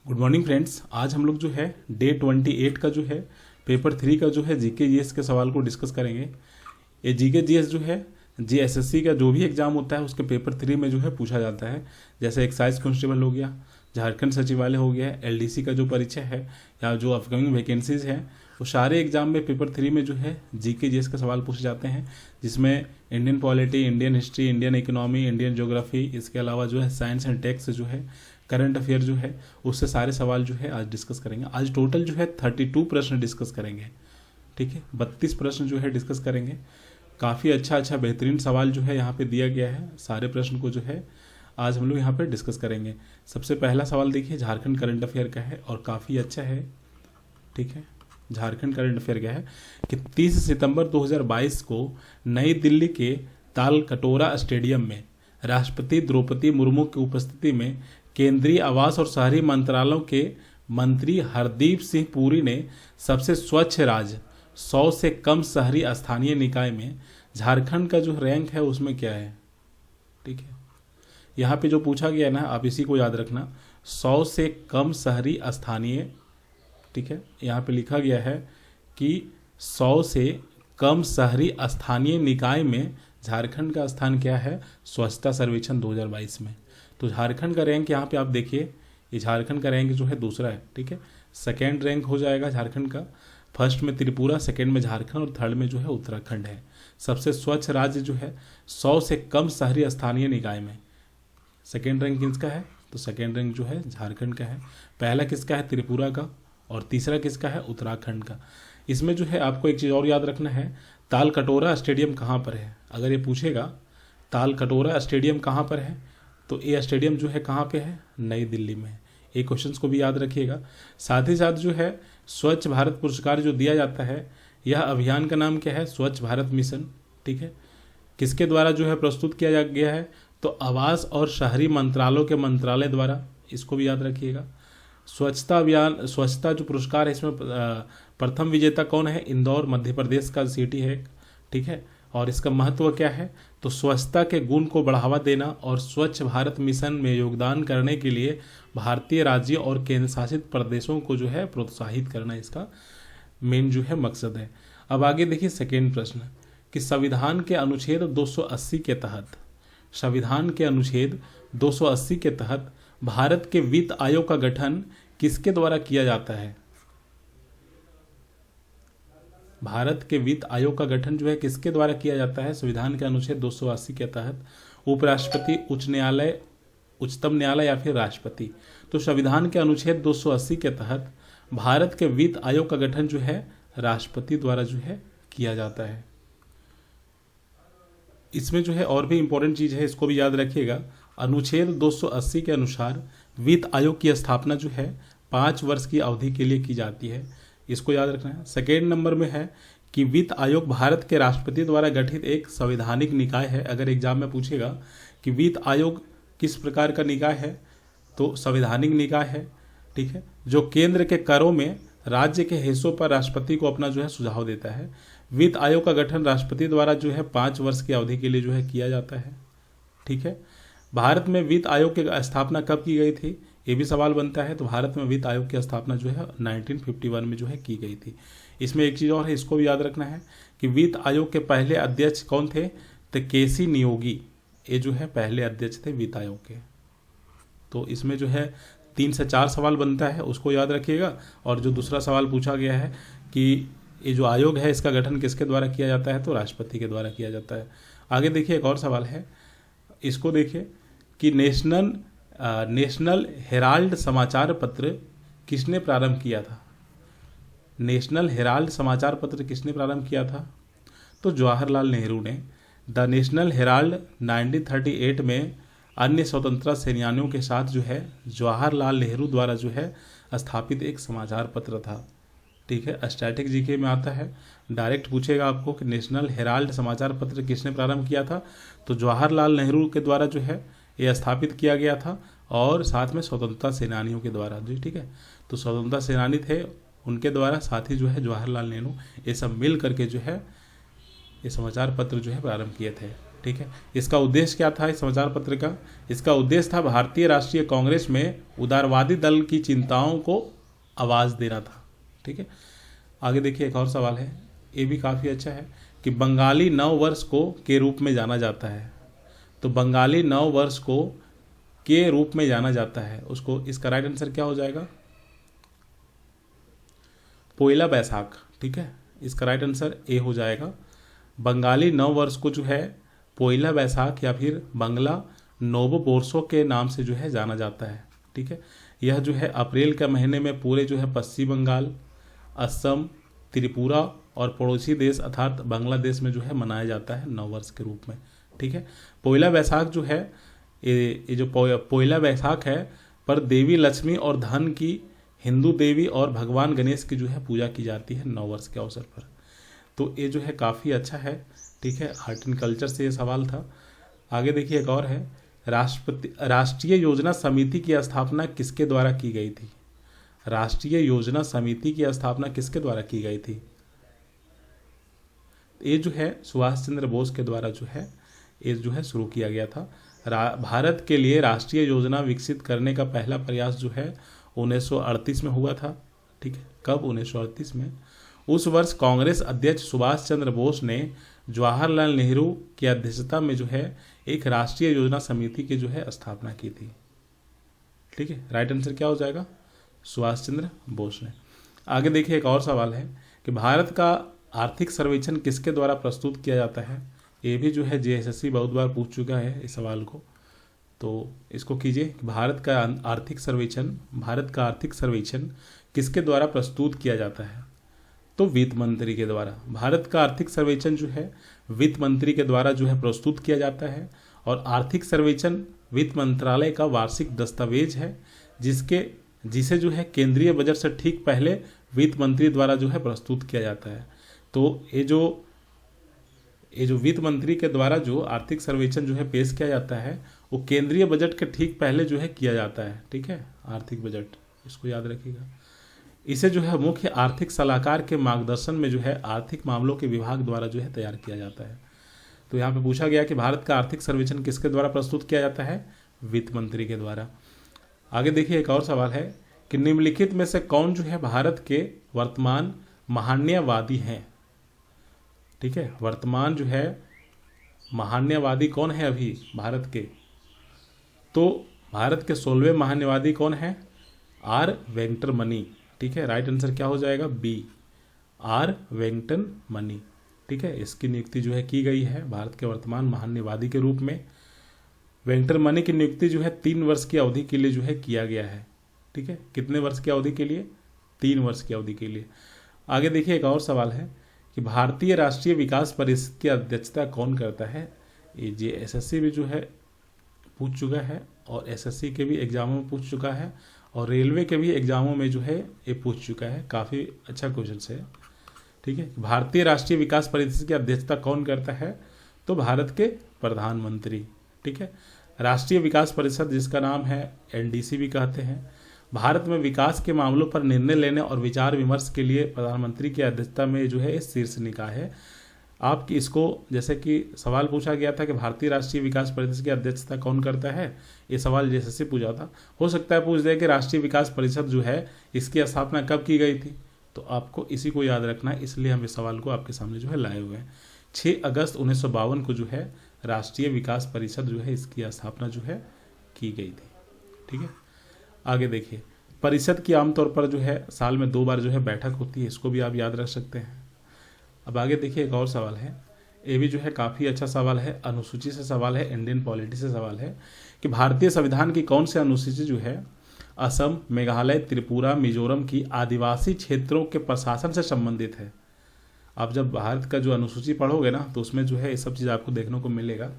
Good morning friends. आज हम लोग जो है डे 28 का जो है पेपर 3 का जो है जीके जीएस के सवाल को डिस्कस करेंगे। ये जीके जीएस जो है जीएसएससी का जो भी एग्जाम होता है उसके पेपर 3 में जो है पूछा जाता है। जैसे एक्साइज कांस्टेबल हो गया, झारखंड सचिवालय हो गया, एलडीसी का जो परीक्षा है या जो अपकमिंग वैकेंसीज हैं वो सारे एग्जाम में पेपर 3 में जो है जीके जीएस के सवाल पूछे जाते हैं, जिसमें Indian polity, Indian history, Indian economy, Indian geography, इसके अलावा जो है साइंस एंड टेक्स जो है करंट अफेयर जो है उससे सारे सवाल जो है आज डिस्कस करेंगे। आज टोटल जो है 32 प्रश्न डिस्कस करेंगे। ठीक है, 32 प्रश्न जो है डिस्कस करेंगे। काफ़ी अच्छा बेहतरीन सवाल जो है यहाँ पे दिया गया है। सारे प्रश्न को जो है आज हम लोग यहाँ पे डिस्कस करेंगे। सबसे पहला सवाल देखिए, झारखंड करंट अफेयर का है और काफ़ी अच्छा है। ठीक है, झारखंड करंट अफेयर क्या है कि 30 सितंबर 2022 को नई दिल्ली के तालकटोरा स्टेडियम में राष्ट्रपति द्रौपदी मुर्मू की उपस्थिति में केंद्रीय आवास और शहरी मंत्रालयों के मंत्री हरदीप सिंह पुरी ने सबसे स्वच्छ राज्य 100 से कम शहरी स्थानीय निकाय में झारखंड का जो रैंक है उसमें क्या है। ठीक है, यहाँ पे जो पूछा गया ना, आप इसी को याद रखना, 100 से कम शहरी स्थानीय। ठीक है, यहाँ पे लिखा गया है कि 100 से कम शहरी स्थानीय निकाय में झारखंड का स्थान क्या है स्वच्छता सर्वेक्षण 2022 में। तो झारखंड का रैंक यहाँ पे आप देखिए, ये झारखंड का रैंक जो है दूसरा है। ठीक है, सेकेंड रैंक हो जाएगा झारखंड का, फर्स्ट में त्रिपुरा, सेकेंड में झारखंड और थर्ड में जो है उत्तराखंड है। सबसे स्वच्छ राज्य जो है 100 से कम शहरी स्थानीय निकाय में सेकेंड रैंक किसका है, तो सेकेंड रैंक जो है झारखंड का है। पहला किसका है, त्रिपुरा का, और तीसरा किसका है, उत्तराखंड का। इसमें जो है आपको एक चीज़ और याद रखना है, तालकटोरा स्टेडियम कहाँ पर है। अगर ये पूछेगा तालकटोरा स्टेडियम कहाँ पर है, तो ये स्टेडियम जो है कहाँ पे है, नई दिल्ली में। ये क्वेश्चंस को भी याद रखिएगा। साथ ही साथ जो है स्वच्छ भारत पुरस्कार जो दिया जाता है, यह अभियान का नाम क्या है, स्वच्छ भारत मिशन। ठीक है, किसके द्वारा जो है प्रस्तुत किया गया है, तो आवास और शहरी मंत्रालयों के मंत्रालय द्वारा। इसको भी याद रखिएगा। स्वच्छता अभियान, स्वच्छता जो पुरस्कार है इसमें प्रथम विजेता कौन है, इंदौर मध्य प्रदेश का सिटी है। ठीक है, और इसका महत्व क्या है, तो स्वच्छता के गुण को बढ़ावा देना और स्वच्छ भारत मिशन में योगदान करने के लिए भारतीय राज्यों और केंद्र शासित प्रदेशों को जो है प्रोत्साहित करना इसका मेन जो है मकसद है। अब आगे देखिए सेकेंड प्रश्न कि संविधान के अनुच्छेद 280 के तहत, संविधान के अनुच्छेद 280 के तहत भारत के वित्त आयोग का गठन किसके द्वारा किया जाता है। भारत के वित्त आयोग का गठन जो है किसके द्वारा किया जाता है, संविधान के अनुच्छेद 280 के तहत। उपराष्ट्रपति, उच्च न्यायालय, उच्चतम न्यायालय या फिर राष्ट्रपति। तो संविधान के अनुच्छेद 280 के तहत भारत के वित्त आयोग का गठन जो है राष्ट्रपति द्वारा जो है किया जाता है। इसमें जो है और भी इंपॉर्टेंट चीज है, इसको भी याद रखिएगा। अनुच्छेद 280 के अनुसार वित्त आयोग की स्थापना जो है 5 वर्ष की अवधि के लिए की जाती है। इसको याद रखना है। सेकेंड नंबर में है कि वित्त आयोग भारत के राष्ट्रपति द्वारा गठित एक संवैधानिक निकाय है। अगर एग्जाम में पूछेगा कि वित्त आयोग किस प्रकार का निकाय है, तो संवैधानिक निकाय है। ठीक है, जो केंद्र के करों में राज्य के हिस्सों पर राष्ट्रपति को अपना जो है सुझाव देता है। वित्त आयोग का गठन राष्ट्रपति द्वारा जो है 5 वर्ष की अवधि के लिए जो है किया जाता है। ठीक है, भारत में वित्त आयोग की स्थापना कब की गई थी, ये भी सवाल बनता है। तो भारत में वित्त आयोग की स्थापना जो है 1951 में जो है की गई थी। इसमें एक चीज़ और है, इसको भी याद रखना है कि वित्त आयोग के पहले अध्यक्ष कौन थे, तो केसी नियोगी, ये जो है पहले अध्यक्ष थे वित्त आयोग के। तो इसमें जो है 3 से 4 सवाल बनता है, उसको याद रखिएगा। और जो दूसरा सवाल पूछा गया है कि ये जो आयोग है इसका गठन किसके द्वारा किया जाता है, तो राष्ट्रपति के द्वारा किया जाता है। आगे देखिए एक और सवाल है, इसको देखिए कि नेशनल हेराल्ड समाचार पत्र किसने प्रारंभ किया था। नेशनल हेराल्ड समाचार पत्र किसने प्रारंभ किया था, तो जवाहरलाल नेहरू ने। द नेशनल हेराल्ड 1938 में अन्य स्वतंत्रता सेनानियों के साथ जो है जवाहरलाल नेहरू द्वारा जो है स्थापित एक समाचार पत्र था। ठीक है, स्टैटिक जीके में आता है, डायरेक्ट पूछेगा आपको कि नेशनल हेराल्ड समाचार पत्र किसने प्रारंभ किया था, तो जवाहरलाल नेहरू के द्वारा जो है ये स्थापित किया गया था, और साथ में स्वतंत्रता सेनानियों के द्वारा जी। ठीक है, तो स्वतंत्रता सेनानी थे उनके द्वारा, साथ ही जो है जवाहरलाल नेहरू, ये सब मिल करके जो है ये समाचार पत्र जो है प्रारंभ किए थे। ठीक है। इसका उद्देश्य क्या था इस समाचार पत्र का? इसका उद्देश्य था भारतीय राष्ट्रीय कांग्रेस में उदारवादी दल की चिंताओं को आवाज़ देना था, ठीक है। आगे देखिए एक और सवाल है, ये भी काफ़ी अच्छा है कि बंगाली नव वर्ष को के रूप में जाना जाता है। तो बंगाली नव वर्ष को के रूप में जाना जाता है, उसको इसका राइट आंसर क्या हो जाएगा? पोइला बैसाख, ठीक है। इसका राइट आंसर ए हो जाएगा। बंगाली नव वर्ष को जो है पोइला बैसाख या फिर बंगला नोबोबोर्सो के नाम से जो है जाना जाता है, ठीक है। यह जो है अप्रैल के महीने में पूरे जो है पश्चिम बंगाल, असम, त्रिपुरा और पड़ोसी देश अर्थात बांग्लादेश में जो है मनाया जाता है नव वर्ष के रूप में, ठीक है। पोइला बैसाख जो है ये जो पोइला बैसाख है पर देवी लक्ष्मी और धन की, हिंदू देवी और भगवान गणेश की जो है पूजा की जाती है नव वर्ष के अवसर पर। तो ये जो है काफ़ी अच्छा है, ठीक है। आर्ट एंड कल्चर से ये सवाल था। आगे देखिए एक और है, राष्ट्रीय योजना समिति की स्थापना किसके द्वारा की गई थी? राष्ट्रीय योजना समिति की स्थापना किसके द्वारा की गई थी? ये जो है सुभाष चंद्र बोस के द्वारा जो है ये जो है शुरू किया गया था। भारत के लिए राष्ट्रीय योजना विकसित करने का पहला प्रयास जो है 1938 में हुआ था, ठीक है। कब? 1938 में। उस वर्ष कांग्रेस अध्यक्ष सुभाष चंद्र बोस ने जवाहरलाल नेहरू की अध्यक्षता में जो है एक राष्ट्रीय योजना समिति की जो है स्थापना की थी, ठीक है। राइट आंसर क्या हो जाएगा? सुभाष चंद्र बोस ने। आगे देखिए एक और सवाल है कि भारत का आर्थिक सर्वेक्षण किसके द्वारा प्रस्तुत किया जाता है? ये भी जो है जेएसएससी बहुत बार पूछ चुका है इस सवाल को, तो इसको कीजिए। भारत का आर्थिक सर्वेक्षण किसके द्वारा प्रस्तुत किया जाता है? तो वित्त मंत्री के द्वारा। भारत का आर्थिक सर्वेक्षण जो है वित्त मंत्री के द्वारा जो है प्रस्तुत किया जाता है। और आर्थिक सर्वेक्षण वित्त मंत्रालय का वार्षिक दस्तावेज है जिसे जो है केंद्रीय बजट से ठीक पहले वित्त मंत्री द्वारा जो है प्रस्तुत किया जाता है। तो ये जो वित्त मंत्री के द्वारा जो आर्थिक सर्वेक्षण जो है पेश किया जाता है वो केंद्रीय बजट के ठीक पहले जो है किया जाता है, ठीक है। आर्थिक बजट, इसको याद रखिएगा। इसे जो है मुख्य आर्थिक सलाहकार के मार्गदर्शन में जो है आर्थिक मामलों के विभाग द्वारा जो है तैयार किया जाता है। तो यहाँ पे पूछा गया कि भारत का आर्थिक सर्वेक्षण किसके द्वारा प्रस्तुत किया जाता है? वित्त मंत्री के द्वारा। आगे देखिए एक और सवाल है कि निम्नलिखित में से कौन जो है भारत के वर्तमान महान्यवादी हैं? ठीक है, वर्तमान जो है महान्यवादी कौन है अभी भारत के? तो भारत के 16वें महान्यवादी कौन है? आर वेंकटरमणि, ठीक है। राइट आंसर क्या हो जाएगा? बी, आर वेंकटरमणि, ठीक है। इसकी नियुक्ति जो है की गई है भारत के वर्तमान महान्यवादी के रूप में। वेंकटरमणि की नियुक्ति जो है 3 वर्ष की अवधि के लिए जो है किया गया है, ठीक है। कितने वर्ष की अवधि के लिए? 3 वर्ष की अवधि के लिए। आगे देखिए एक और सवाल है कि भारतीय राष्ट्रीय विकास परिषद की अध्यक्षता कौन करता है? ये जेएसएससी भी जो है पूछ चुका है और एसएससी के भी एग्जामों में पूछ चुका है और रेलवे के भी एग्जामों में जो है ये पूछ चुका है। काफ़ी अच्छा क्वेश्चन है, ठीक है। भारतीय राष्ट्रीय विकास परिषद की अध्यक्षता कौन करता है? तो भारत के प्रधानमंत्री, ठीक है। राष्ट्रीय विकास परिषद जिसका नाम है एनडीसी भी कहते हैं, भारत में विकास के मामलों पर निर्णय लेने और विचार विमर्श के लिए प्रधानमंत्री की अध्यक्षता में जो है शीर्ष निकाय है। आपकी इसको जैसे कि सवाल पूछा गया था कि भारतीय राष्ट्रीय विकास परिषद की अध्यक्षता कौन करता है, ये सवाल जैसे से पूछा था। हो सकता है पूछ दे कि राष्ट्रीय विकास परिषद जो है इसकी स्थापना कब की गई थी, तो आपको इसी को याद रखना है, इसलिए हम इस सवाल को आपके सामने जो है लाए हुए हैं। 6 अगस्त 1952 को जो है राष्ट्रीय विकास परिषद जो है इसकी स्थापना जो है की गई थी, ठीक है। आगे देखिए, परिषद की आमतौर पर जो है साल में 2 बार जो है बैठक होती है, इसको भी आप याद रख सकते हैं। अब आगे देखिए एक और सवाल है, ये भी जो है काफ़ी अच्छा सवाल है, अनुसूची से सवाल है, इंडियन पॉलिटी से सवाल है कि भारतीय संविधान की कौन सी अनुसूची जो है असम, मेघालय, त्रिपुरा, मिजोरम की आदिवासी क्षेत्रों के प्रशासन से संबंधित है। आप जब भारत का जो अनुसूची पढ़ोगे ना तो उसमें जो है ये सब चीज़ आपको देखने को मिलेगा,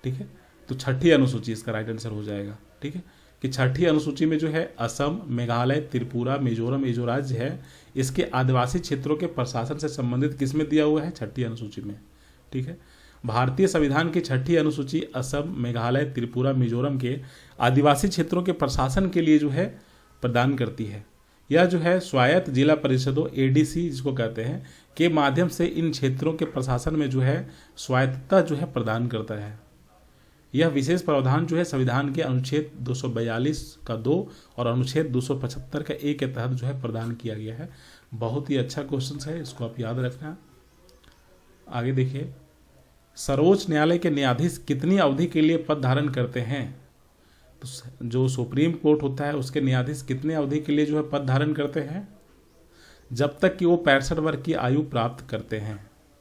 ठीक है। तो 6ठी अनुसूची इसका राइट आंसर हो जाएगा, ठीक है, कि 6ठी अनुसूची में जो है असम, मेघालय, त्रिपुरा, मिजोरम, ये जो राज्य है इसके आदिवासी क्षेत्रों के प्रशासन से संबंधित किसमें दिया हुआ है? 6ठी अनुसूची में, ठीक है। भारतीय संविधान की 6ठी अनुसूची असम, मेघालय, त्रिपुरा, मिजोरम के आदिवासी क्षेत्रों के प्रशासन के लिए जो है प्रदान करती है यह जो है स्वायत्त जिला परिषदों एडीसी जिसको कहते हैं के माध्यम से इन क्षेत्रों के प्रशासन में जो है स्वायत्तता जो है प्रदान करता है। यह विशेष प्रावधान जो है संविधान के अनुच्छेद 242 का 2 और अनुच्छेद 275 का 1 के तहत जो है प्रदान किया गया है। बहुत ही अच्छा क्वेश्चन है, इसको आप याद रखना। आगे देखिए, सर्वोच्च न्यायालय के न्यायाधीश कितनी अवधि के लिए पद धारण करते हैं? तो जो सुप्रीम कोर्ट होता है उसके न्यायाधीश कितने अवधि के लिए जो है पद धारण करते हैं? जब तक कि वो 65 वर्ष की आयु प्राप्त करते हैं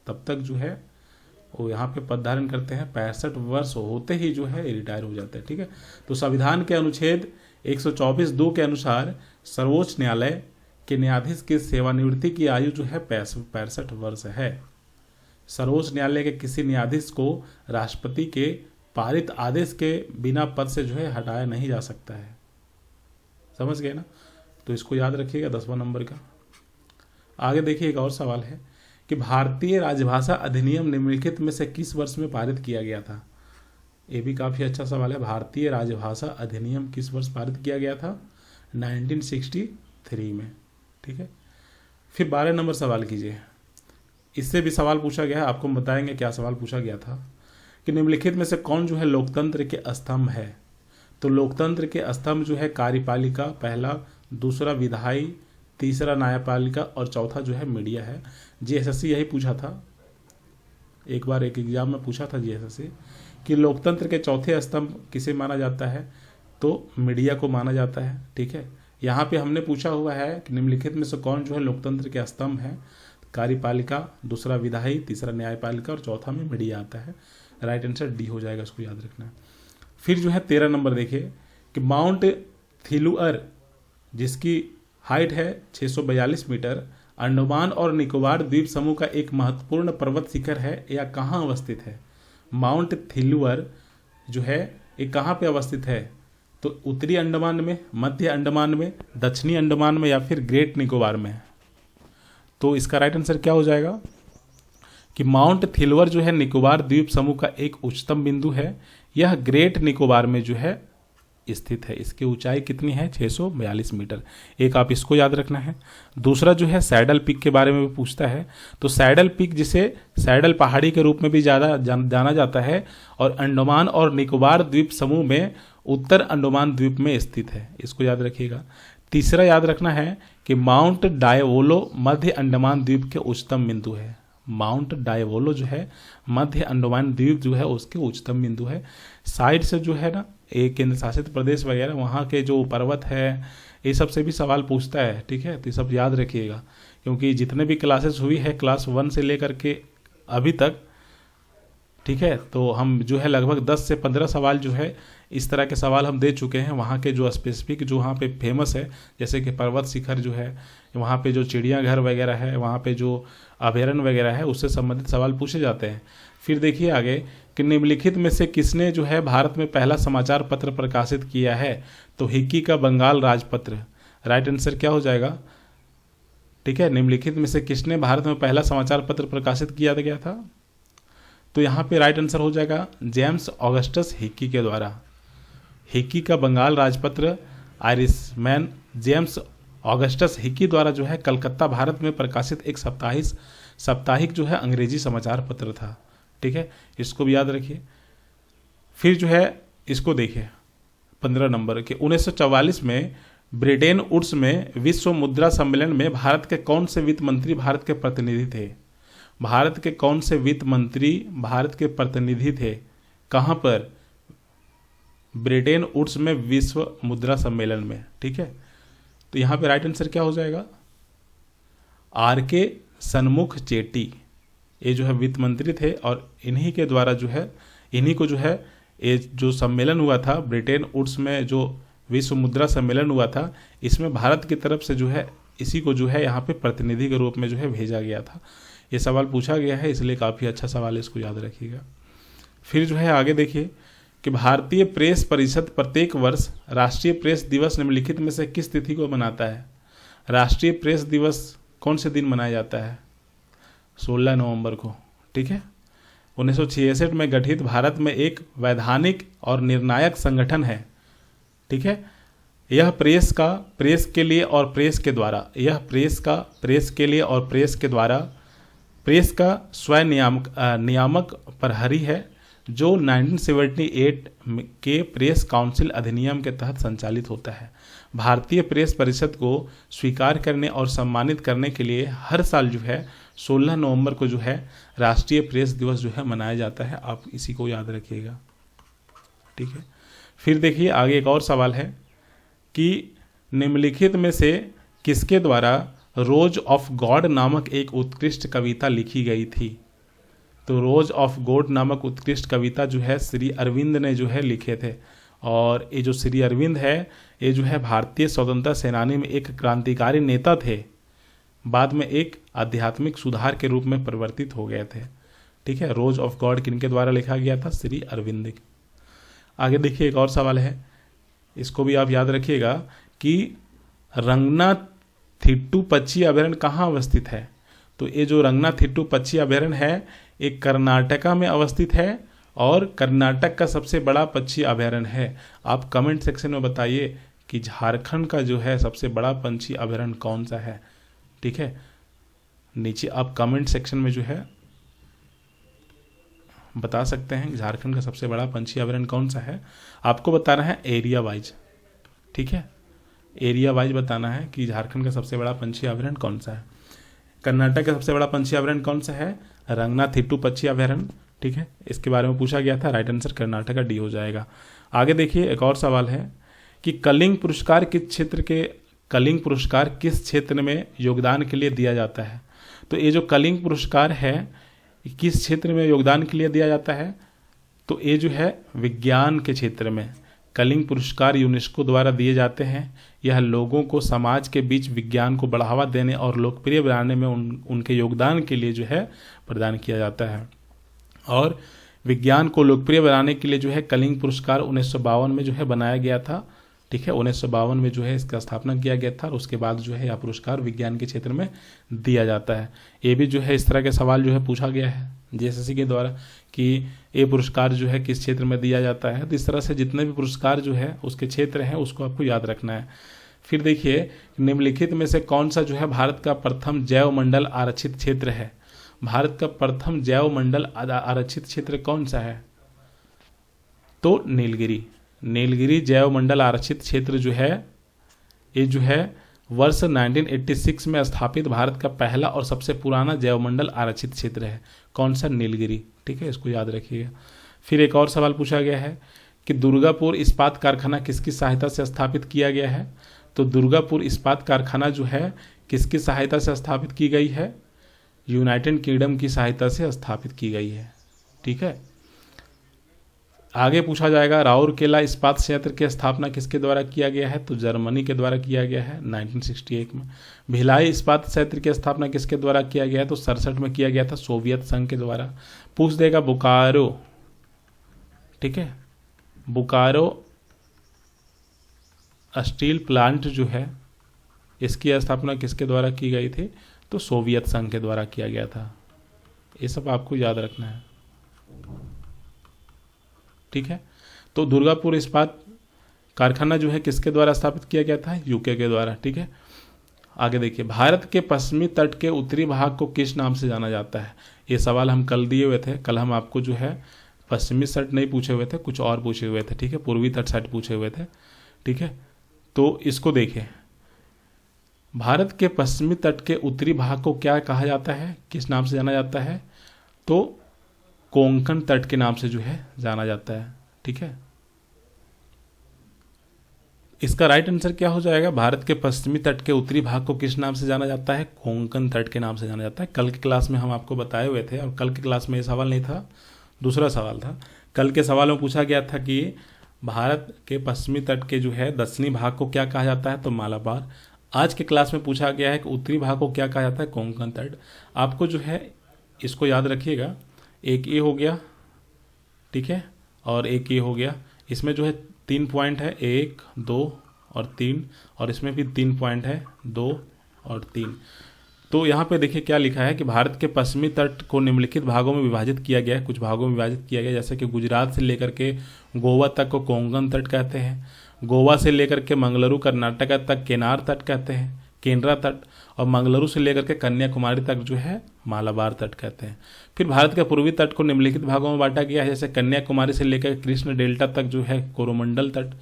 तब तक जो है वो यहाँ पे पद धारण करते हैं। 65 वर्ष होते ही जो है रिटायर हो जाते हैं। ठीक है, तो संविधान के अनुच्छेद 124(2) के अनुसार सर्वोच्च न्यायालय के न्यायाधीश की सेवानिवृत्ति की आयु जो है 65 वर्ष है। सर्वोच्च न्यायालय के किसी न्यायाधीश को राष्ट्रपति के पारित आदेश के बिना पद से जो है हटाया नहीं जा सकता है। समझ गए ना? तो इसको याद रखिएगा 10वां नंबर का। आगे देखिए, एक और सवाल है कि भारतीय राजभाषा अधिनियम निम्नलिखित में से किस वर्ष में पारित किया गया था? ये भी काफ़ी अच्छा सवाल है। भारतीय राजभाषा अधिनियम किस वर्ष पारित किया गया था? 1963 में। ठीक है, फिर 12 नंबर सवाल कीजिए। इससे भी सवाल पूछा गया है, आपको बताएंगे क्या सवाल पूछा गया था कि निम्नलिखित में से कौन जो है लोकतंत्र के स्तंभ है? तो लोकतंत्र के स्तंभ जो है कार्यपालिका पहला, दूसरा विधायी, तीसरा न्यायपालिका और चौथा जो है मीडिया है। जीएसएससी यही पूछा था, एक बार एक एग्जाम में पूछा था जीएसएससी कि लोकतंत्र के चौथे स्तंभ किसे माना जाता है? तो मीडिया को माना जाता है। ठीक है, यहाँ पे हमने पूछा हुआ है कि निम्नलिखित में से कौन जो है लोकतंत्र के स्तंभ है? कार्यपालिका, दूसरा विधायी, तीसरा न्यायपालिका और चौथा में मीडिया आता है। राइट आंसर डी हो जाएगा, इसको याद रखना है। फिर जो है 13 नंबर देखिए कि माउंट थिलुअर जिसकी हाइट है 642 मीटर, अंडमान और निकोबार द्वीप समूह का एक महत्वपूर्ण पर्वत शिखर है, या कहाँ अवस्थित है? माउंट थिलुअर जो है ये कहाँ पे अवस्थित है? तो उत्तरी अंडमान में, मध्य अंडमान में, दक्षिणी अंडमान में या फिर ग्रेट निकोबार में? तो इसका राइट आंसर क्या हो जाएगा कि माउंट थिलुअर जो है निकोबार द्वीप समूह का एक उच्चतम बिंदु है। यह ग्रेट निकोबार में जो है स्थित है। इसकी ऊंचाई कितनी है? 642 मीटर। एक आप इसको याद रखना है। दूसरा जो है सैडल पीक के बारे में भी पूछता है। तो सैडल पीक जिसे सैडल पहाड़ी के रूप में भी ज़्यादा जाना जाता है और अंडमान और निकोबार द्वीप समूह में उत्तर अंडमान द्वीप में स्थित है। इसको याद रखिएगा। तीसरा याद रखना है कि माउंट डायवोलो मध्य अंडमान द्वीप के उच्चतम बिंदु है। माउंट डायवोलो जो है मध्य अंडमान द्वीप जो है उसके उच्चतम बिंदु है। साइड से जो है ना एक केंद्र शासित प्रदेश वगैरह वहाँ के जो पर्वत है ये सब से भी सवाल पूछता है। ठीक है, तो ये सब याद रखिएगा क्योंकि जितने भी क्लासेस हुई है क्लास 1 से लेकर के अभी तक, ठीक है, तो हम जो है लगभग 10 से 15 सवाल जो है इस तरह के सवाल हम दे चुके हैं। वहाँ के जो स्पेसिफिक जो वहाँ पे फेमस है जैसे कि पर्वत शिखर जो है, वहाँ पे जो चिड़ियाघर वगैरह है, वहाँ पे जो अभयारण्य वगैरह है उससे संबंधित सवाल पूछे जाते हैं। फिर देखिए आगे कि निम्नलिखित में से किसने जो है भारत में पहला समाचार पत्र प्रकाशित किया है? तो हिक्की का बंगाल राजपत्र। राइट आंसर क्या हो जाएगा? ठीक है, निम्नलिखित में से किसने भारत में पहला समाचार पत्र प्रकाशित किया गया था? तो यहाँ पे राइट आंसर हो जाएगा जेम्स ऑगस्टस हिक्की के द्वारा। हिक्की का बंगाल राजपत्र आयरिशमैन जेम्स ऑगस्टस हिक्की द्वारा जो है कलकत्ता भारत में प्रकाशित एक साप्ताहिक जो है अंग्रेजी समाचार पत्र था। ठीक है, इसको भी याद रखिए। फिर जो है इसको देखिए 15 नंबर के 1944 में ब्रिटेन वुड्स में विश्व मुद्रा सम्मेलन में भारत के कौन से वित्त मंत्री भारत के प्रतिनिधि थे? भारत के कौन से वित्त मंत्री भारत के प्रतिनिधि थे? कहाँ पर? ब्रिटेन वुड्स में विश्व मुद्रा सम्मेलन में। ठीक है, तो यहाँ पे राइट आंसर क्या हो जाएगा? आर.के. सन्मुख चेट्टी ये जो है वित्त मंत्री थे और इन्हीं के द्वारा जो है इन्हीं को जो है ये जो सम्मेलन हुआ था ब्रिटेन वुड्स में जो विश्व मुद्रा सम्मेलन हुआ था इसमें भारत की तरफ से जो है इसी को जो है यहाँ पे प्रतिनिधि के रूप में जो है भेजा गया था। ये सवाल पूछा गया है इसलिए काफ़ी अच्छा सवाल है, इसको याद रखिएगा। फिर जो है आगे देखिए कि भारतीय प्रेस परिषद प्रत्येक वर्ष राष्ट्रीय प्रेस दिवस निम्नलिखित में से किस तिथि को मनाता है? राष्ट्रीय प्रेस दिवस कौन से दिन मनाया जाता है? 16 नवंबर को। ठीक है, 1966 में गठित भारत में एक वैधानिक और निर्णायक संगठन है। ठीक है, यह प्रेस के लिए और प्रेस के द्वारा, यह प्रेस के लिए और प्रेस के द्वारा प्रेस का स्वयं नियामक प्रहरी है, जो 1978 के प्रेस काउंसिल अधिनियम के तहत संचालित होता है। भारतीय प्रेस परिषद को स्वीकार करने और सम्मानित करने के लिए हर साल जो है 16 नवंबर को जो है राष्ट्रीय प्रेस दिवस जो है मनाया जाता है। आप इसी को याद रखिएगा, ठीक है। फिर देखिए आगे एक और सवाल है कि निम्नलिखित में से किसके द्वारा रोज ऑफ गॉड नामक एक उत्कृष्ट कविता लिखी गई थी। तो रोज ऑफ गॉड नामक उत्कृष्ट कविता जो है श्री अरविंद ने जो है लिखे थे। और ये जो श्री अरविंद है ये जो है भारतीय स्वतंत्रता सेनानी में एक क्रांतिकारी नेता थे, बाद में एक आध्यात्मिक सुधार के रूप में परिवर्तित हो गए थे, ठीक है। रोज ऑफ गॉड किनके द्वारा लिखा गया था, श्री अरविंद। आगे देखिए एक और सवाल है, इसको भी आप याद रखिएगा कि रंगनाथिट्टू पक्षी अभयारण्य कहाँ अवस्थित है। तो ये जो रंगनाथिट्टू पक्षी अभयारण्य है एक कर्नाटका में अवस्थित है और कर्नाटक का सबसे बड़ा पक्षी अभयारण्य है। आप कमेंट सेक्शन में बताइए कि झारखंड का जो है सबसे बड़ा पंछी अभयारण्य कौन सा है, ठीक है। नीचे आप कमेंट सेक्शन में जो है बता सकते हैं कि झारखंड का सबसे बड़ा पंछी अभयारण्य कौन सा है। आपको बताना है एरिया वाइज, ठीक है, एरिया वाइज बताना है कि झारखंड का सबसे बड़ा पंछी अभयारण्य कौन सा है। कर्नाटक का सबसे बड़ा पंछी अभयारण्य कौन सा है, रंगनाथिट्टू पक्षी अभयारण्य, ठीक है। इसके बारे में पूछा गया था, राइट आंसर कर्नाटक का डी हो जाएगा। आगे देखिए एक और सवाल है कि कलिंग पुरस्कार किस क्षेत्र में योगदान के लिए दिया जाता है। तो ये जो कलिंग पुरस्कार है किस क्षेत्र में योगदान के लिए दिया जाता है, तो ये जो है विज्ञान के क्षेत्र में। कलिंग पुरस्कार यूनेस्को द्वारा दिए जाते हैं। यह लोगों को समाज के बीच विज्ञान को बढ़ावा देने और लोकप्रिय बनाने में उनके योगदान के लिए जो है प्रदान किया जाता है। और विज्ञान को लोकप्रिय बनाने के लिए जो है कलिंग पुरस्कार 1952 में जो है बनाया गया था, ठीक है। 1952 में जो है इसका स्थापना किया गया था और उसके बाद जो है यह पुरस्कार विज्ञान के क्षेत्र में दिया जाता है। ये भी जो है इस तरह के सवाल जो है पूछा गया है जेएसएससी के द्वारा कि ये पुरस्कार जो है किस क्षेत्र में दिया जाता है। तो इस तरह से जितने भी पुरस्कार जो है उसके क्षेत्र हैं उसको आपको याद रखना है। फिर देखिए निम्नलिखित में से कौन सा जो है भारत का प्रथम जैव मंडल आरक्षित क्षेत्र है। भारत का प्रथम जैव मंडल आरक्षित क्षेत्र कौन सा है, तो नीलगिरी जैव मंडल आरक्षित क्षेत्र जो है ये जो है वर्ष 1986 में स्थापित भारत का पहला और सबसे पुराना जैव मंडल आरक्षित क्षेत्र है। कौन सा, नीलगिरी, ठीक है, इसको याद रखिएगा। फिर एक और सवाल पूछा गया है कि दुर्गापुर इस्पात कारखाना किसकी सहायता से स्थापित किया गया है। तो दुर्गापुर इस्पात कारखाना जो है किसकी सहायता से स्थापित की गई है, यूनाइटेड किंगडम की सहायता से स्थापित की गई है, ठीक है। आगे पूछा जाएगा राउरकेला इस्पात संयंत्र की स्थापना किसके द्वारा किया गया है, तो जर्मनी के द्वारा किया गया है 1968 में। भिलाई इस्पात संयंत्र की स्थापना किसके द्वारा किया गया है, तो 67 में किया गया था सोवियत संघ के द्वारा। पूछ देगा बोकारो, ठीक है, बोकारो स्टील प्लांट जो है इसकी स्थापना किसके द्वारा की गई थी, तो सोवियत संघ के द्वारा किया गया था। ये सब आपको याद रखना है, ठीक है। तो दुर्गापुर इस्पात कारखाना जो है किसके द्वारा स्थापित किया गया था, यूके के द्वारा, ठीक है। आगे देखिए भारत के पश्चिमी तट के उत्तरी भाग को किस नाम से जाना जाता है। ये सवाल हम कल दिए हुए थे, कल हम आपको जो है पश्चिमी तट नहीं पूछे हुए थे, कुछ और पूछे हुए थे, ठीक है, पूर्वी तट साइड पूछे हुए थे, ठीक है। तो इसको देखिए भारत के पश्चिमी तट के उत्तरी भाग को क्या कहा जाता है, किस नाम से जाना जाता है, तो कोंकण तट के नाम से जो है जाना जाता है, ठीक है। इसका राइट आंसर क्या हो जाएगा, भारत के पश्चिमी तट के उत्तरी भाग को किस नाम से जाना जाता है, कोंकण तट के नाम से जाना जाता है। कल की क्लास में हम आपको बताए हुए थे, और कल की क्लास में ये सवाल नहीं था, दूसरा सवाल था। कल के सवाल में पूछा गया था कि भारत के पश्चिमी तट के जो है दक्षिणी भाग को क्या कहा जाता है, तो मालाबार। आज के क्लास में पूछा गया है कि उत्तरी भाग को क्या कहा जाता है, कोंकण तट। आपको जो है इसको याद रखिएगा, एक ए हो गया, ठीक है, और एक ए हो गया। इसमें जो है 3 पॉइंट है, 1, 2 और 3, और इसमें भी 3 पॉइंट है, 2 और 3। तो यहाँ पे देखिए क्या लिखा है कि भारत के पश्चिमी तट को निम्नलिखित भागों में विभाजित किया गया है। कुछ भागों में विभाजित किया गया, जैसे कि गुजरात से लेकर के गोवा तक को कोंकण तट कहते हैं, गोवा से लेकर के मंगलुरु कर्नाटक तक केनार तट कहते हैं, केनरा तट, और मंगलुरु से लेकर के कन्याकुमारी तक जो है मालाबार तट कहते हैं। फिर भारत के पूर्वी तट को निम्नलिखित भागों में बांटा गया है, जैसे कन्याकुमारी से लेकर कृष्ण डेल्टा तक जो है कोरोमंडल तट,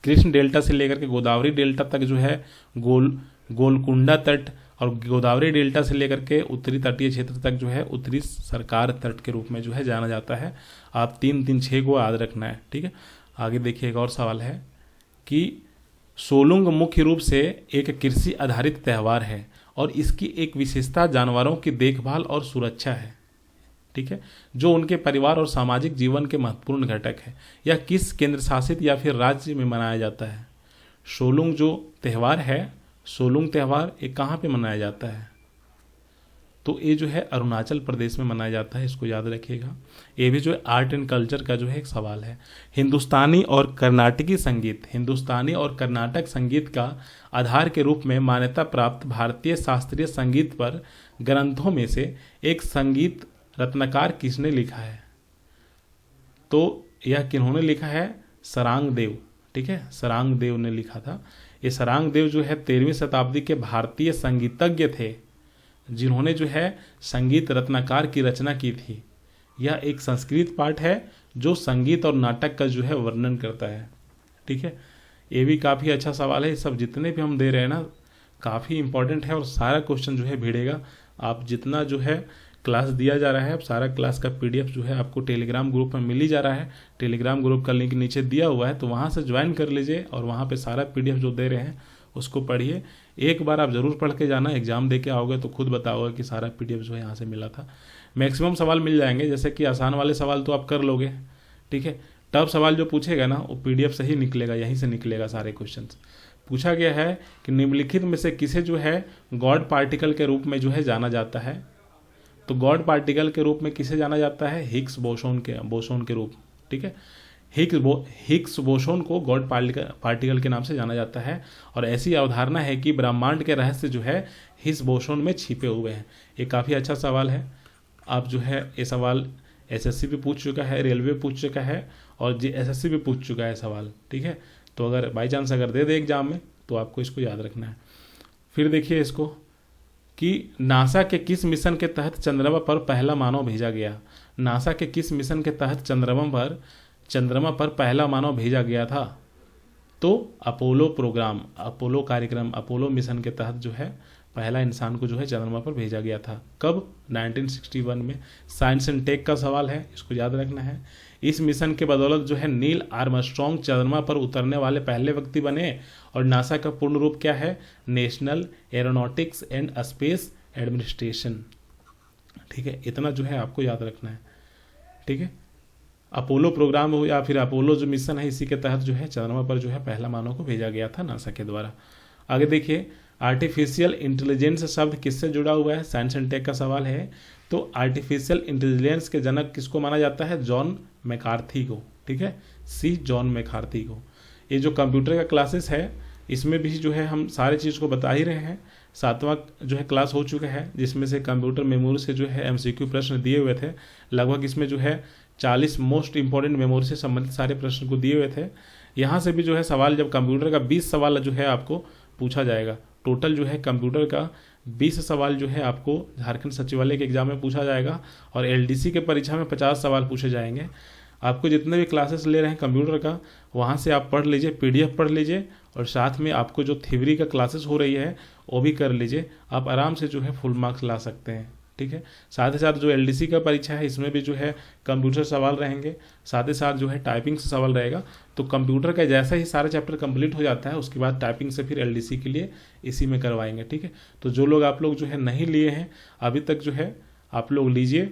कृष्ण डेल्टा से लेकर के गोदावरी डेल्टा तक जो है गोलकुंडा तट, और गोदावरी डेल्टा से लेकर के उत्तरी तटीय क्षेत्र तक जो है उत्तरी सरकार तट के रूप में जो है जाना जाता है। आप 3-3-6 को याद रखना है, ठीक है। आगे देखिए, एक और सवाल है कि सोलुंग मुख्य रूप से एक कृषि आधारित त्यौहार है और इसकी एक विशेषता जानवरों की देखभाल और सुरक्षा है, ठीक है, जो उनके परिवार और सामाजिक जीवन के महत्वपूर्ण घटक है। यह किस केंद्र शासित या फिर राज्य में मनाया जाता है? सोलुंग जो त्यौहार है, सोलुंग त्यौहार ये कहाँ पे मनाया जाता है? तो ये जो है अरुणाचल प्रदेश में मनाया जाता है, इसको याद रखिएगा। ये भी जो है आर्ट एंड कल्चर का जो है एक सवाल है। हिंदुस्तानी और कर्नाटकी संगीत, हिंदुस्तानी और कर्नाटक संगीत का आधार के रूप में मान्यता प्राप्त भारतीय शास्त्रीय संगीत पर ग्रंथों में से एक संगीत रत्नकार किसने लिखा है? तो यह किन्होंने लिखा है? सरांग देव, ठीक है, सरांग देव ने लिखा था। ये सरांग देव जो है 13वीं शताब्दी के भारतीय संगीतज्ञ थे, जिन्होंने जो है संगीत रत्नाकर की रचना की थी। यह एक संस्कृत पाठ है जो संगीत और नाटक का जो है वर्णन करता है, ठीक है। ये भी काफ़ी अच्छा सवाल है। ये सब जितने भी हम दे रहे हैं ना काफ़ी इंपॉर्टेंट है और सारा क्वेश्चन जो है भिड़ेगा। आप जितना जो है क्लास दिया जा रहा है, अब सारा क्लास का पीडीएफ जो है आपको टेलीग्राम ग्रुप में मिल ही जा रहा है। टेलीग्राम ग्रुप का लिंक नीचे दिया हुआ है, तो वहाँ से ज्वाइन कर लीजिए और वहाँ पे सारा पीडीएफ जो दे रहे हैं उसको पढ़िए। एक बार आप ज़रूर पढ़ के जाना, एग्जाम दे के आओगे तो खुद बताओगे कि सारा पीडीएफ जो है यहाँ से मिला था। मैक्सिमम सवाल मिल जाएंगे, जैसे कि आसान वाले सवाल तो आप कर लोगे, ठीक है। टफ सवाल जो पूछेगा ना वो पीडीएफ से ही निकलेगा, यहीं से निकलेगा सारे क्वेश्चन। पूछा गया है कि निम्नलिखित में से किसे जो है गॉड पार्टिकल के रूप में जो है जाना जाता है? तो गॉड पार्टिकल के रूप में किसे जाना जाता है? हिग्स बोसोन के रूप, ठीक है। हिग्स बोसोन को गॉड पार्टिकल के नाम से जाना जाता है और ऐसी अवधारणा है कि ब्रह्मांड के रहस्य जो है हिग्स बोसोन में छिपे हुए हैं। ये काफ़ी अच्छा सवाल है। आप जो है ये सवाल एसएससी भी पूछ चुका है, रेलवे पूछ चुका है और एसएससी भी पूछ चुका है सवाल, ठीक है। तो अगर बाई चांस अगर दे एग्जाम में तो आपको इसको याद रखना है। फिर देखिए इसको कि नासा के किस मिशन के तहत चंद्रमा पर पहला मानव भेजा गया? नासा के किस मिशन के तहत चंद्रमा पर पहला मानव भेजा गया था? तो अपोलो प्रोग्राम, अपोलो कार्यक्रम, अपोलो मिशन के तहत जो है पहला इंसान को जो है चंद्रमा पर भेजा गया था। कब? 1961 में। साइंस एंड टेक का सवाल है, इसको याद रखना है। इस मिशन के बदौलत जो है नील आर्मस्ट्रॉन्ग चंद्रमा पर उतरने वाले पहले व्यक्ति बने और नासा का पूर्ण रूप क्या है? National aeronautics and space administration, ठीक है। इतना जो है आपको याद रखना है, ठीक है। अपोलो प्रोग्राम हो या फिर अपोलो जो मिशन है, इसी के तहत जो है चंद्रमा पर जो है पहला मानव को भेजा गया था नासा के द्वारा। आगे देखिए, आर्टिफिशियल इंटेलिजेंस शब्द किससे जुड़ा हुआ है? साइंस एंड टेक का सवाल है। तो आर्टिफिशियल इंटेलिजेंस के जनक किसको माना जाता है? जॉन मैकार्थी को, ठीक है, जॉन मैकार्थी को। ये जो कंप्यूटर का क्लासेस है इसमें भी जो है हम सारे चीज़ को बता ही रहे हैं। 7वां जो है क्लास हो चुका है, जिसमें से कंप्यूटर मेमोरी से जो है एमसीक्यू प्रश्न दिए हुए थे। लगभग इसमें जो है 40 मोस्ट इंपॉर्टेंट मेमोरी से संबंधित सारे प्रश्न को दिए हुए थे। यहाँ से भी जो है सवाल, जब कंप्यूटर का 20 सवाल जो है आपको पूछा जाएगा। टोटल जो है कंप्यूटर का 20 सवाल जो है आपको झारखंड सचिवालय के एग्जाम में पूछा जाएगा और एलडीसी के परीक्षा में 50 सवाल पूछे जाएंगे। आपको जितने भी क्लासेस ले रहे हैं कंप्यूटर का, वहाँ से आप पढ़ लीजिए, पीडीएफ पढ़ लीजिए और साथ में आपको जो थ्योरी का क्लासेस हो रही है वो भी कर लीजिए। आप आराम से जो है फुल मार्क्स ला सकते हैं, ठीक है। साथ ही साथ जो एलडीसी का परीक्षा है इसमें भी जो है कंप्यूटर सवाल रहेंगे, साथ ही साथ जो है टाइपिंग से सवाल रहेगा। तो कंप्यूटर का जैसा ही सारा चैप्टर कंप्लीट हो जाता है उसके बाद टाइपिंग से फिर एलडीसी के लिए इसी में करवाएंगे, ठीक है। तो जो लोग आप लोग जो है नहीं लिए हैं अभी तक, जो है आप लोग लीजिए।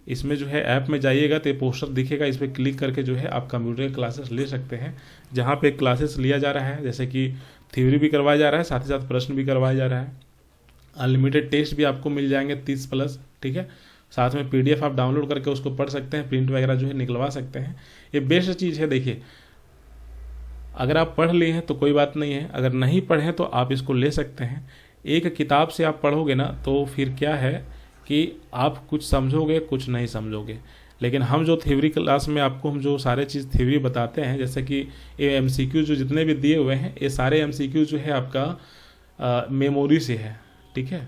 इसमें जो है ऐप में जाइएगा तो पोस्टर दिखेगा, इस पर क्लिक करके जो है आप कंप्यूटर के क्लासेस ले सकते हैं, जहाँ पे क्लासेस लिया जा रहा है। जैसे कि थ्योरी भी करवाया जा रहा है, साथ ही साथ प्रश्न भी करवाया जा रहा है। अनलिमिटेड टेस्ट भी आपको मिल जाएंगे 30+, ठीक है। साथ में पीडीएफ आप डाउनलोड करके उसको पढ़ सकते हैं, प्रिंट वगैरह जो है निकलवा सकते हैं। ये बेस्ट चीज़ है। देखिए, अगर आप पढ़ लिए हैं तो कोई बात नहीं है, अगर नहीं पढ़े तो आप इसको ले सकते हैं। एक किताब से आप पढ़ोगे ना तो फिर क्या है कि आप कुछ समझोगे कुछ नहीं समझोगे, लेकिन हम जो थ्योरी क्लास में आपको हम जो सारे चीज़ थ्योरी बताते हैं, जैसे कि ये MCQ जो जितने भी दिए हुए हैं, ये सारे MCQ जो है आपका मेमोरी से है, ठीक है।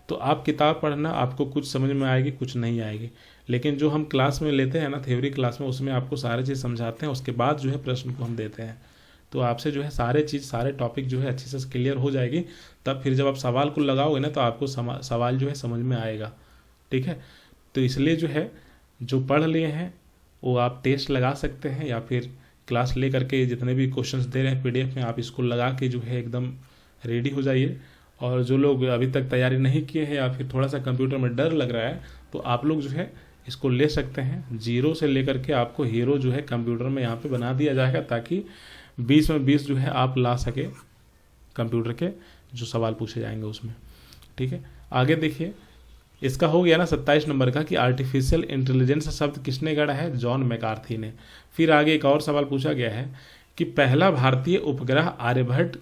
तो आप किताब पढ़ना, आपको कुछ समझ में आएगी, कुछ नहीं आएगी, लेकिन जो हम क्लास में लेते हैं ना, थ्योरी क्लास में, उसमें आपको सारी चीज़ समझाते हैं, उसके बाद जो है प्रश्न को हम देते हैं। तो आपसे जो है सारे चीज़, सारे टॉपिक जो है अच्छे से क्लियर हो जाएगी। तब फिर जब आप सवाल को लगाओगे ना, तो आपको सवाल जो है समझ में आएगा, ठीक है। तो इसलिए जो है, जो पढ़ लिए हैं वो आप टेस्ट लगा सकते हैं, या फिर क्लास ले करके जितने भी क्वेश्चंस दे रहे हैं PDF में, आप इसको लगा के जो है एकदम रेडी हो जाइए। और जो लोग अभी तक तैयारी नहीं किए हैं, या फिर थोड़ा सा कंप्यूटर में डर लग रहा है, तो आप लोग जो है इसको ले सकते हैं। 0 से लेकर के आपको हीरो जो है कंप्यूटर में यहाँ पे बना दिया जाएगा, ताकि 20 में 20 जो है आप ला सके कंप्यूटर के जो सवाल पूछे जाएंगे उसमें, ठीक है। आगे देखिए, इसका हो गया ना 27 नंबर का कि आर्टिफिशियल इंटेलिजेंस शब्द किसने गढ़ा है? जॉन मैकार्थी ने। फिर आगे एक और सवाल पूछा गया है कि पहला भारतीय उपग्रह आर्यभट्ट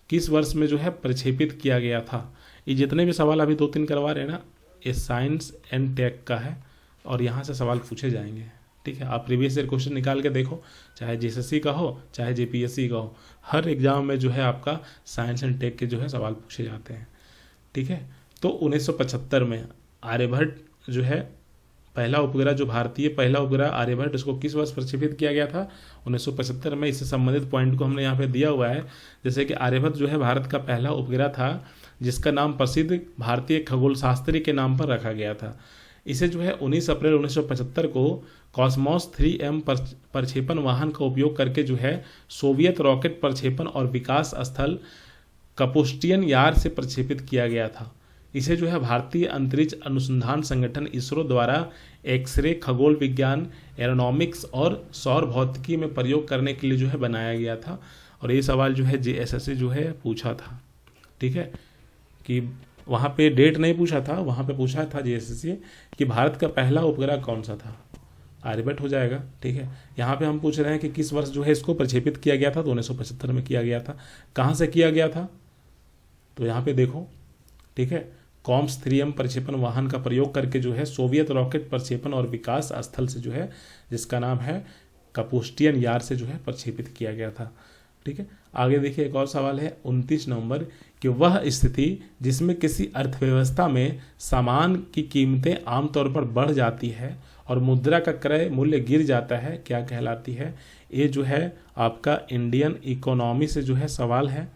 किस वर्ष में जो है प्रक्षेपित किया गया था? ये जितने भी सवाल अभी 2-3 करवा रहे हैं ना, ये साइंस एंड टेक का है, और यहाँ से सवाल पूछे जाएंगे, ठीक है। आप प्रीवियस ईयर क्वेश्चन निकाल के देखो, चाहे JSSC का हो, चाहे JPSC का हो, हर एग्जाम में जो है आपका साइंस एंड टेक के जो है सवाल पूछे जाते हैं, ठीक है। तो 1975 में आर्यभट्ट जो है पहला उपग्रह, जो भारतीय पहला उपग्रह आर्यभट्ट, उसको किस वर्ष प्रक्षेपित किया गया था? 1975 में। इससे संबंधित पॉइंट को हमने यहाँ पे दिया हुआ है, जैसे कि आर्यभट्ट जो है भारत का पहला उपग्रह था, जिसका नाम प्रसिद्ध भारतीय खगोल शास्त्री के नाम पर रखा गया था। इसे जो है 19 अप्रैल 1975 को कॉस्मोस 3M प्रक्षेपण वाहन का उपयोग करके जो है सोवियत रॉकेट प्रक्षेपण और विकास स्थल कपुस्टियन यार से प्रक्षेपित किया गया था। इसे जो है भारतीय अंतरिक्ष अनुसंधान संगठन इसरो द्वारा एक्सरे, खगोल विज्ञान, एरोनॉमिक्स और सौर भौतिकी में प्रयोग करने के लिए जो है बनाया गया था। और ये सवाल जो है JSSC जो है पूछा था, ठीक है, कि वहाँ पे डेट नहीं पूछा था, वहाँ पे पूछा था JSSC कि भारत का पहला उपग्रह कौन सा था? आर्यभट्ट हो जाएगा, ठीक है। यहाँ पे हम पूछ रहे हैं कि किस वर्ष जो है इसको प्रक्षेपित किया गया था, तो 1975 में किया गया था। कहाँ से किया गया था? तो यहाँ पे देखो, ठीक है, कॉम्स 3M प्रक्षेपण वाहन का प्रयोग करके जो है सोवियत रॉकेट प्रक्षेपण और विकास स्थल से जो है, जिसका नाम है कपुस्टियन यार से जो है प्रक्षेपित किया गया था, ठीक है। आगे देखिए, एक और सवाल है 29 नंबर कि वह स्थिति जिसमें किसी अर्थव्यवस्था में सामान की कीमतें आमतौर पर बढ़ जाती है और मुद्रा का क्रय मूल्य गिर जाता है, क्या कहलाती है? ये जो है आपका इंडियन इकोनॉमी से जो है सवाल है,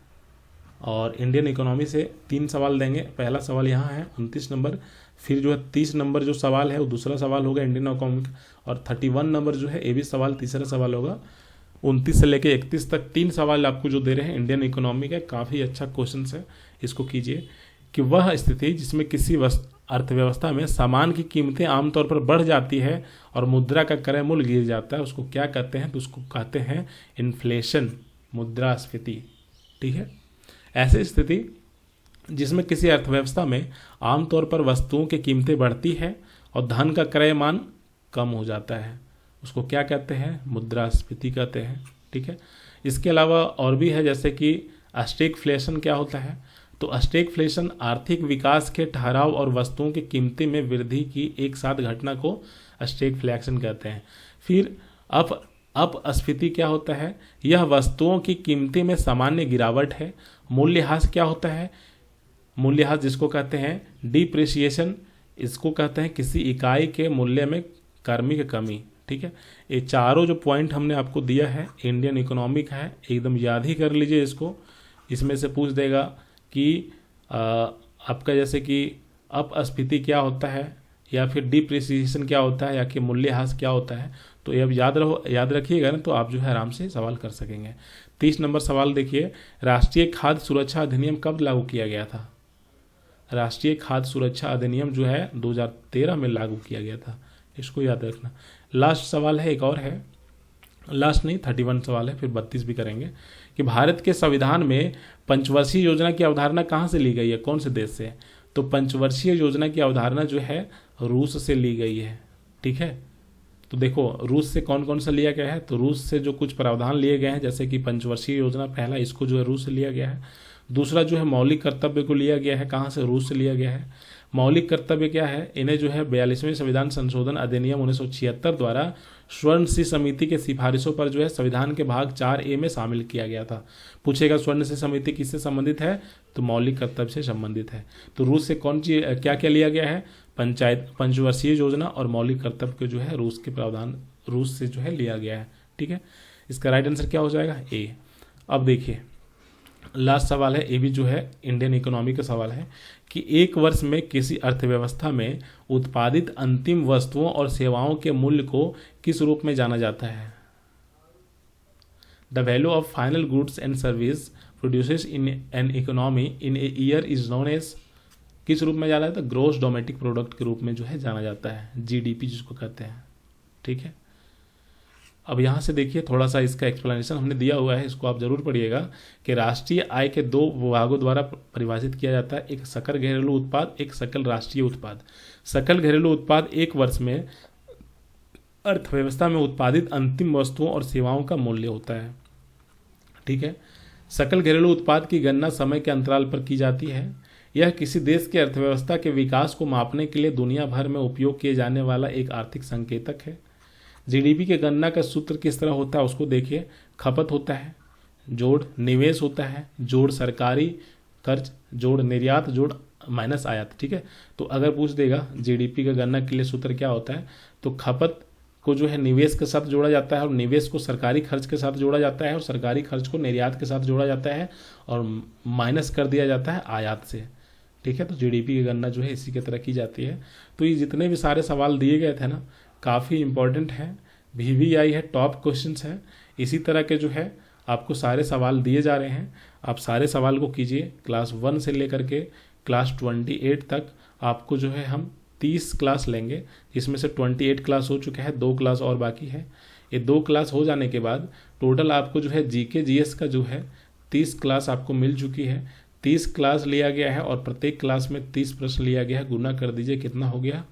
और इंडियन इकोनॉमी से 3 सवाल देंगे। पहला सवाल यहाँ है 29 नंबर, फिर जो है 30 नंबर जो सवाल है वो दूसरा सवाल होगा इंडियन इकोनॉमी, और 31 नंबर जो है ये भी सवाल तीसरा सवाल होगा। 29 से लेके 31 तक 3 सवाल आपको जो दे रहे हैं इंडियन इकोनॉमी का, काफ़ी अच्छा क्वेश्चन है, इसको कीजिए। कि वह स्थिति जिसमें किसी अर्थव्यवस्था में सामान की कीमतें आमतौर पर बढ़ जाती है और मुद्रा का क्रय मूल्य गिर जाता है, उसको क्या कहते हैं? तो उसको कहते हैं इन्फ्लेशन, मुद्रास्फीति, ठीक है। ऐसी स्थिति जिसमें किसी अर्थव्यवस्था में आमतौर पर वस्तुओं की कीमतें बढ़ती है और धन का क्रय मान कम हो जाता है, उसको क्या कहते हैं? मुद्रास्फीति कहते हैं, ठीक है। इसके अलावा और भी है, जैसे कि स्टैगफ्लेशन क्या होता है? तो स्टैगफ्लेशन आर्थिक विकास के ठहराव और वस्तुओं की कीमतें में वृद्धि की एक साथ घटना को स्टैगफ्लेशन कहते हैं। फिर अपस्फीति क्या होता है? यह वस्तुओं की कीमतें में सामान्य गिरावट है। मूल्यह्रास क्या होता है? मूल्यह्रास जिसको कहते हैं डिप्रिसिएशन, इसको कहते हैं किसी इकाई के मूल्य में क्रमिक कमी, ठीक है। ये चारों जो पॉइंट हमने आपको दिया है इंडियन इकोनॉमी का है, एकदम याद ही कर लीजिए इसको। इसमें से पूछ देगा कि आपका जैसे कि अपस्फीति क्या होता है, या फिर डिप्रिसिएशन क्या होता है, या कि मूल्यह्रास क्या होता है। तो ये अब याद रखिएगा ना, तो आप जो है आराम से सवाल कर सकेंगे। 30 नंबर सवाल देखिए, राष्ट्रीय खाद्य सुरक्षा अधिनियम कब लागू किया गया था? राष्ट्रीय खाद्य सुरक्षा अधिनियम जो है 2013 में लागू किया गया था, इसको याद रखना। लास्ट सवाल है, एक और है, लास्ट नहीं 31 सवाल है, फिर 32 भी करेंगे, कि भारत के संविधान में पंचवर्षीय योजना की अवधारणा कहाँ से ली गई है, कौन से देश से? तो पंचवर्षीय योजना की अवधारणा जो है रूस से ली गई है, ठीक है। तो देखो रूस से कौन कौन सा लिया गया है, तो रूस से जो कुछ प्रावधान लिए गए हैं, जैसे कि पंचवर्षीय योजना पहला, इसको जो है रूस से लिया गया है। दूसरा जो है मौलिक कर्तव्य को लिया गया है, कहाँ से? रूस से लिया गया है। मौलिक कर्तव्य क्या है, इन्हें जो है 42वें संविधान संशोधन अधिनियम 1976 द्वारा स्वर्ण सिंह समिति के सिफारिशों पर जो है संविधान के भाग 4A में शामिल किया गया था। पूछेगा स्वर्ण सिंह समिति किससे संबंधित है, तो मौलिक कर्तव्य से संबंधित है। तो रूस से कौन चीज क्या क्या लिया गया है, पंचवर्षीय योजना और मौलिक कर्तव्य के जो है रूस के प्रावधान रूस से जो है लिया गया है। ठीक है, इसका राइट आंसर क्या हो जाएगा, ए। अब देखिए लास्ट सवाल है, ये भी जो है इंडियन इकोनॉमी का सवाल है कि एक वर्ष में किसी अर्थव्यवस्था में उत्पादित अंतिम वस्तुओं और सेवाओं के मूल्य को किस रूप में जाना जाता है। The value of final goods and service produces in an economy in a year is known as, किस रूप में जाना जाता है, ग्रोस डोमेस्टिक प्रोडक्ट के रूप में जो है जाना जाता है, जीडीपी जिसको कहते हैं। ठीक है, अब यहाँ से देखिए थोड़ा सा इसका एक्सप्लेनेशन हमने दिया हुआ है, इसको आप जरूर पढ़िएगा कि राष्ट्रीय आय के दो विभागों द्वारा परिभाषित किया जाता है, एक सकल घरेलू उत्पाद, एक सकल राष्ट्रीय उत्पाद। सकल घरेलू उत्पाद एक वर्ष में अर्थव्यवस्था में उत्पादित अंतिम वस्तुओं और सेवाओं का मूल्य होता है। ठीक है, सकल घरेलू उत्पाद की गणना समय के अंतराल पर की जाती है। यह किसी देश की अर्थव्यवस्था के विकास को मापने के लिए दुनिया भर में उपयोग किए जाने वाला एक आर्थिक संकेतक है। जीडीपी के गणना का सूत्र किस तरह होता है उसको देखिए, खपत होता है, जोड़ निवेश होता है, जोड़ सरकारी खर्च, जोड़ निर्यात, जोड़ माइनस आयात। ठीक है, तो अगर पूछ देगा जीडीपी का गणना के लिए सूत्र क्या होता है, तो खपत को जो है निवेश के साथ जोड़ा जाता है और निवेश को सरकारी खर्च के साथ जोड़ा जाता है और सरकारी खर्च को निर्यात के साथ जोड़ा जाता है और माइनस कर दिया जाता है आयात से। ठीक है, तो जीडीपी की गणना जो है इसी की तरह की जाती है। तो ये जितने भी सारे सवाल दिए गए थे ना, काफ़ी इंपॉर्टेंट है, VVI है, टॉप क्वेश्चंस है। इसी तरह के जो है आपको सारे सवाल दिए जा रहे हैं, आप सारे सवाल को कीजिए। क्लास 1 से लेकर के क्लास 28 तक आपको जो है हम 30 क्लास लेंगे, जिसमें से 28 क्लास हो चुके हैं, 2 क्लास और बाकी है। ये 2 क्लास हो जाने के बाद टोटल आपको जो है GK GS का जो है 30 क्लास आपको मिल चुकी है। 30 क्लास लिया गया है और प्रत्येक क्लास में 30 प्रश्न लिया गया है। गुना कर दीजिए, कितना हो गया,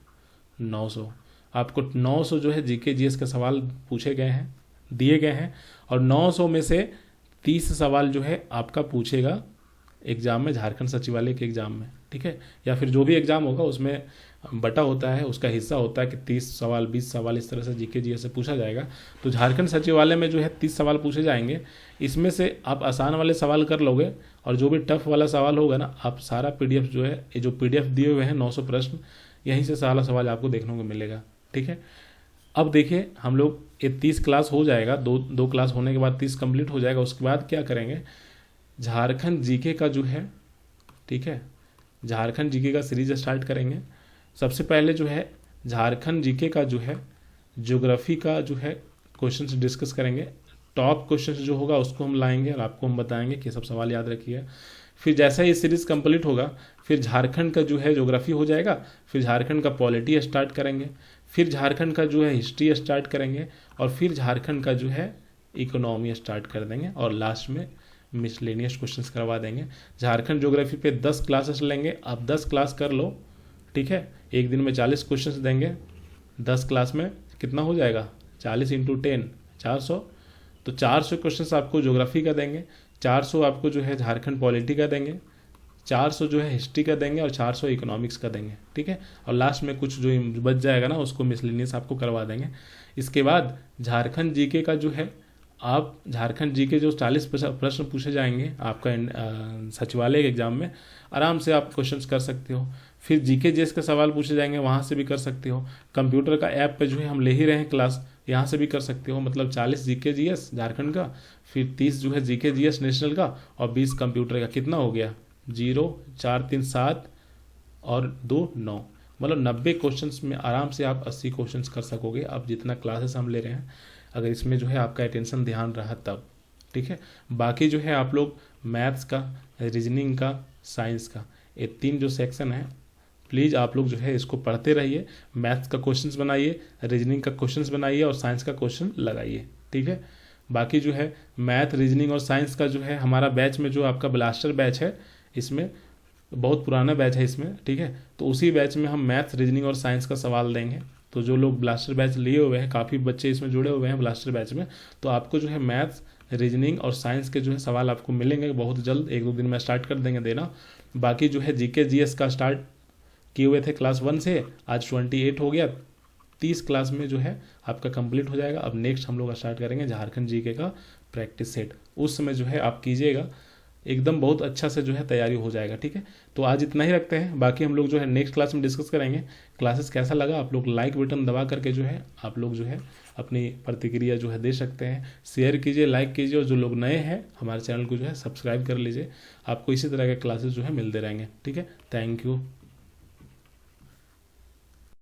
900। आपको 900 जो है GK GS के सवाल पूछे गए हैं, दिए गए हैं, और 900 में से 30 सवाल जो है आपका पूछेगा एग्जाम में, झारखंड सचिवालय के एग्जाम में। ठीक है, या फिर जो भी एग्जाम होगा उसमें बटा होता है, उसका हिस्सा होता है कि 30 सवाल 20 सवाल इस तरह से GK GS से पूछा जाएगा। तो झारखंड सचिवालय में जो है 30 सवाल पूछे जाएंगे। इसमें से आप आसान वाले सवाल कर लोगे और जो भी टफ वाला सवाल होगा ना, आप सारा PDF जो है, ये जो PDF दिए हुए हैं 900 प्रश्न, यहीं से सारा सवाल आपको देखने को मिलेगा। ठीक है, अब देखिए हम लोग ये 30 क्लास हो जाएगा, दो क्लास होने के बाद 30 कंप्लीट हो जाएगा। उसके बाद क्या करेंगे, झारखंड GK का जो है, ठीक है, झारखंड GK का सीरीज स्टार्ट करेंगे। सबसे पहले जो है झारखंड GK का जो है ज्योग्राफी का जो है क्वेश्चंस डिस्कस करेंगे। टॉप क्वेश्चंस जो होगा उसको हम लाएंगे और आपको हम बताएंगे कि सब सवाल याद रखिए। फिर जैसा ये सीरीज कंप्लीट होगा, फिर झारखंड का जो है ज्योग्राफी हो जाएगा, फिर झारखंड का पॉलिटी स्टार्ट करेंगे, फिर झारखंड का जो है हिस्ट्री स्टार्ट करेंगे, और फिर झारखंड का जो है इकोनॉमी स्टार्ट कर देंगे, और लास्ट में मिसलेनियस क्वेश्चंस करवा देंगे। झारखंड ज्योग्राफी पे 10 क्लासेस लेंगे, आप 10 क्लास कर लो। ठीक है, एक दिन में 40 क्वेश्चंस देंगे, 10 क्लास में कितना हो जाएगा, 40 × 10 400। तो 400 क्वेश्चंस आपको ज्योग्राफी का देंगे, 400 आपको जो है झारखंड पॉलिटी का देंगे, 400 जो है हिस्ट्री का देंगे, और 400 इकोनॉमिक्स का देंगे। ठीक है, और लास्ट में कुछ जो बच जाएगा ना उसको मिसलेनियस आपको करवा देंगे। इसके बाद झारखंड GK का जो है, आप झारखंड GK जो 40 प्रश्न पूछे जाएंगे आपका सचिवालय के एग्जाम में, आराम से आप क्वेश्चंस कर सकते हो। फिर GK GS के सवाल पूछे जाएंगे, वहाँ से भी कर सकते हो। कंप्यूटर का ऐप पे जो है हम ले ही रहे हैं क्लास, यहाँ से भी कर सकते हो। मतलब 40 GK GS झारखंड का, फिर 30 जो है GK GS नेशनल का, और 20 कंप्यूटर का। कितना हो गया, 0 4 3 7 और 2 9, मतलब 90 क्वेश्चंस में आराम से आप 80 क्वेश्चंस कर सकोगे। अब जितना क्लासेस हम ले रहे हैं, अगर इसमें जो है आपका अटेंशन ध्यान रहा तब। ठीक है, बाकी जो है आप लोग मैथ्स का, रीजनिंग का, साइंस का, ये 3 जो सेक्शन है, प्लीज़ आप लोग जो है इसको पढ़ते रहिए। मैथ्स का क्वेश्चंस बनाइए, रीजनिंग का क्वेश्चंस बनाइए, और साइंस का क्वेश्चन लगाइए। ठीक है, बाकी जो है मैथ, रीजनिंग और साइंस का जो है हमारा बैच में जो आपका ब्लास्टर बैच है, इसमें बहुत पुराना बैच है इसमें। ठीक है, तो उसी बैच में हम मैथ्स, रीजनिंग और साइंस का सवाल देंगे। तो जो लोग ब्लास्टर बैच लिए हुए हैं, काफ़ी बच्चे इसमें जुड़े हुए हैं ब्लास्टर बैच में, तो आपको जो है मैथ्स, रीजनिंग और साइंस के जो है सवाल आपको मिलेंगे बहुत जल्द, 1-2 दिन में स्टार्ट कर देंगे देना। बाकी जो है GK GS का स्टार्ट किए हुए थे क्लास 1 से, आज 28 हो गया, 30 क्लास में जो है आपका कंप्लीट हो जाएगा। अब नेक्स्ट हम लोग स्टार्ट करेंगे झारखंड जीके का प्रैक्टिस सेट, उस समय जो है आप कीजिएगा, एकदम बहुत अच्छा से जो है तैयारी हो जाएगा। ठीक है, तो आज इतना ही रखते हैं, बाकी हम लोग जो है नेक्स्ट क्लास में डिस्कस करेंगे। क्लासेस कैसा लगा आप लोग लाइक बटन दबा करके जो है आप लोग जो है अपनी प्रतिक्रिया जो है दे सकते हैं। शेयर कीजिए, लाइक कीजिए, और जो लोग नए हैं हमारे चैनल को जो है सब्सक्राइब कर लीजिए। आपको इसी तरह के क्लासेस जो है मिलते रहेंगे। ठीक है, थैंक यू।